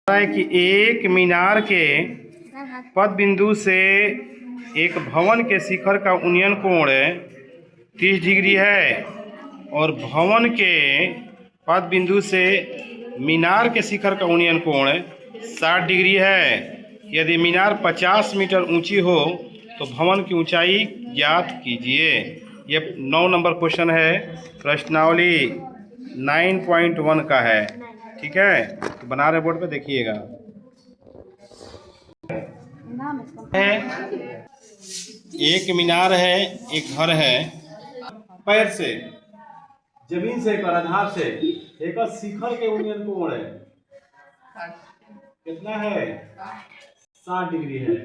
है कि एक मीनार के पद बिंदु से एक भवन के शिखर का उन्नयन कोण 30 डिग्री है और भवन के पद बिंदु से मीनार के शिखर का उन्नयन कोण 60 डिग्री है। यदि मीनार 50 मीटर ऊंची हो तो भवन की ऊंचाई ज्ञात कीजिए। ये 9 नंबर क्वेश्चन है, प्रश्नावली 9.1 का है। ठीक है, तो बना रहे बोर्ड पे देखिएगा। एक मीनार है, एक घर है, पैर से जमीन से एक आधार से एक शिखर के उन्नयन कोण है कितना है? 60 डिग्री है।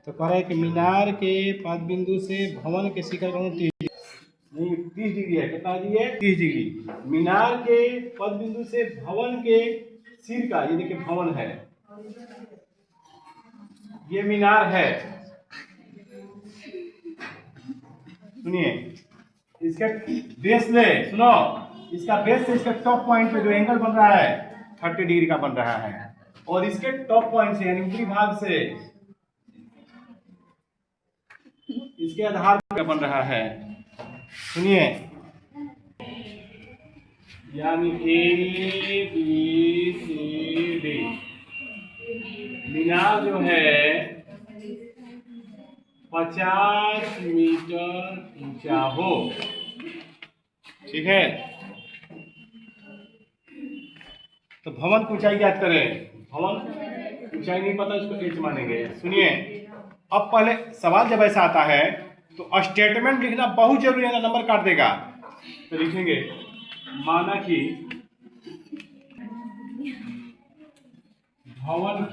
तो कह रहे हैं कि मीनार के पद बिंदु से भवन के शिखर का 30 डिग्री है। कितना डिग्री है? 30 डिग्री। मीनार के पद बिंदु से भवन के सिर का, ये देखिए भवन है, ये मीनार है। सुनिए, इसका बेस ले, सुनो, इसका बेस से इसके टॉप पॉइंट पे जो एंगल बन रहा है 30 डिग्री का बन रहा है, और इसके टॉप पॉइंट से यानी ऊपरी भाग से इसके आधार का बन रहा है। सुनिए, यानी ए बी सी डी मीनार जो है 50 मीटर ऊंचा हो। ठीक है, तो भवन की ऊंचाई ज्ञात करें। भवन ऊंचाई नहीं पता, इसको एच मानेंगे। सुनिए, अब पहले सवाल जब ऐसा आता है तो स्टेटमेंट लिखना बहुत जरूरी है, नंबर काट देगा। तो लिखेंगे, माना कि भवन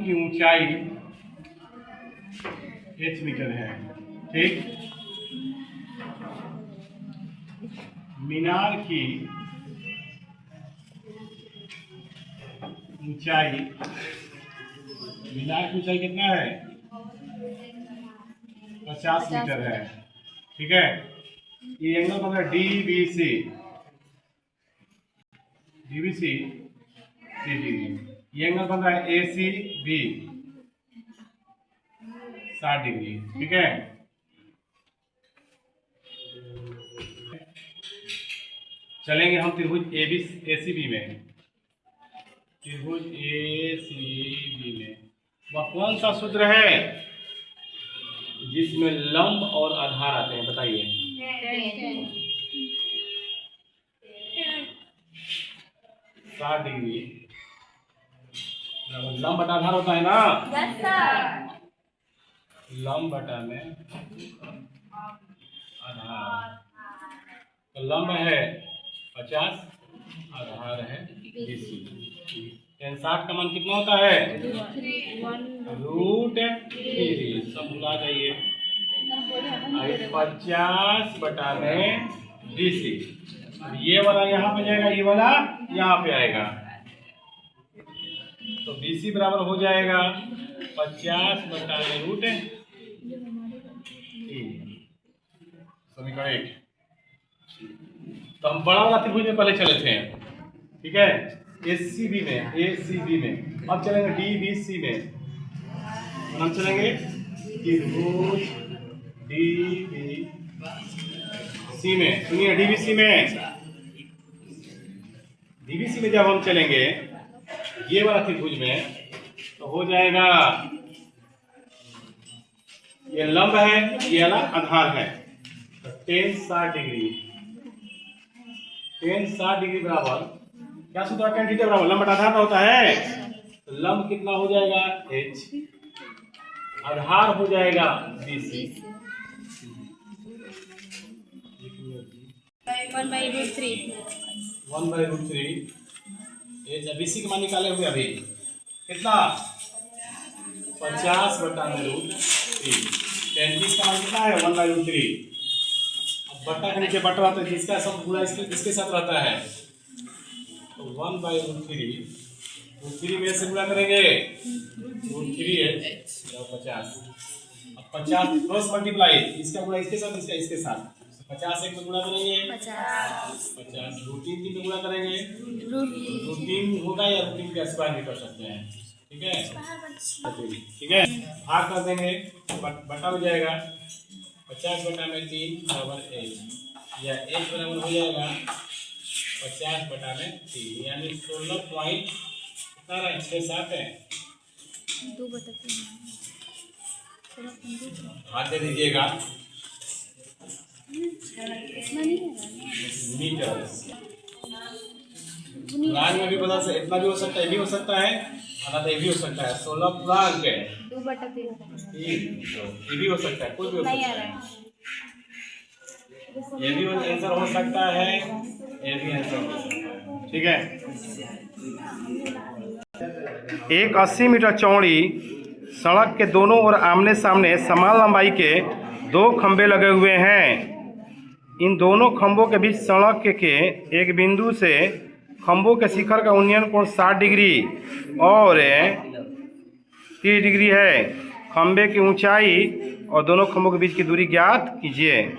की ऊंचाई h मीटर है। ठीक, मीनार की ऊंचाई कितना है? 50 मीटर है। ठीक है, ये एंगल बन रहा है डीबीसी 30 डिग्री। ये एंगल बन रहा है एसीबी 60 डिग्री। ठीक है, चलेंगे हम त्रिभुज एसीबी में। त्रिभुज एसीबी में वह कौन सा सूत्र है जिसमें लंब और आधार आते हैं? बताइए। साठ डिग्री लंब बटा आधार होता है ना? लंब बटा में आधार। तो लंब है 50, आधार है 20। 60 का मान कितना होता है? √3। सब भुला जाइए। 50 बटा में 20। ये वाला यहाँ पे जाएगा, ये वाला यहाँ पे आएगा, तो BC बराबर हो जाएगा 50 बटा में √3। समीकरण 1। तो हम बड़ा वाला त्रिभुज में पहले चले थे। ठीक है, एसीबी में। अब चलेंगे डीबीसी में। हम चलेंगे त्रिभुज डीबीसी में। सुनिए, डीबीसी में जब हम चलेंगे ये वाला त्रिभुज में, तो हो जाएगा, ये लंब है, ये वाला आधार है, तो tan 60 डिग्री। tan 60 डिग्री बराबर क्या सूत्र? tan थीटा बराबर लंब बटा आधार होता है। तो लंब कितना हो जाएगा? h, आधार हो जाएगा BC। 1/√3 h। BC का मान निकाले हुए अभी कितना? 50 बटा में √3। tan 20 का मान कितना है? 1/√3। अब बटा के नीचे बटा रहता है, जिसका सब गुणा इसके साथ रहता है, तो 1/√3 में से गुणा करेंगे √3h 50। अब 50 क्रॉस मल्टीप्लाई, इसका गुणा इसके साथ, इसका इसके साथ, 50 1 में गुणा करेंगे 50 रूट 3 में गुणा करेंगे रूट 3 होगा या रूट 3 का स्क्वायर भी कर सकते हैं। ठीक है, ठीक है, भाग कर देंगे, बटा हो जाएगा 50 बटा में 3 बराबर 1 या 1 बराबर हो जाएगा 50 बटा में 3 यानी 16.67 है। 2/3 हाथ दे दीजिएगा मीटर। पूर्णांक में भी बता सकते, इतना भी हो सकता है, ये भी हो सकता है, अर्थात ये भी हो सकता है 16 पूर्णांक है 2/3 ये भी हो सकता है, कोई भी हो सकता है, ये भी आंसर हो सकता है, ये भी आंसर हो सकता है। ठीक है, एक 80 मीटर चौड़ी सड़क के दोनों ओर आमने सामने समान लंबाई के 2 खंभे लगे हुए हैं। इन दोनों खंभों के बीच सड़क के एक बिंदु से खंभों के शिखर का उन्नयन कोण 60 डिग्री और 30 डिग्री है। खंभे की ऊंचाई और दोनों खंभों के बीच की दूरी ज्ञात कीजिए।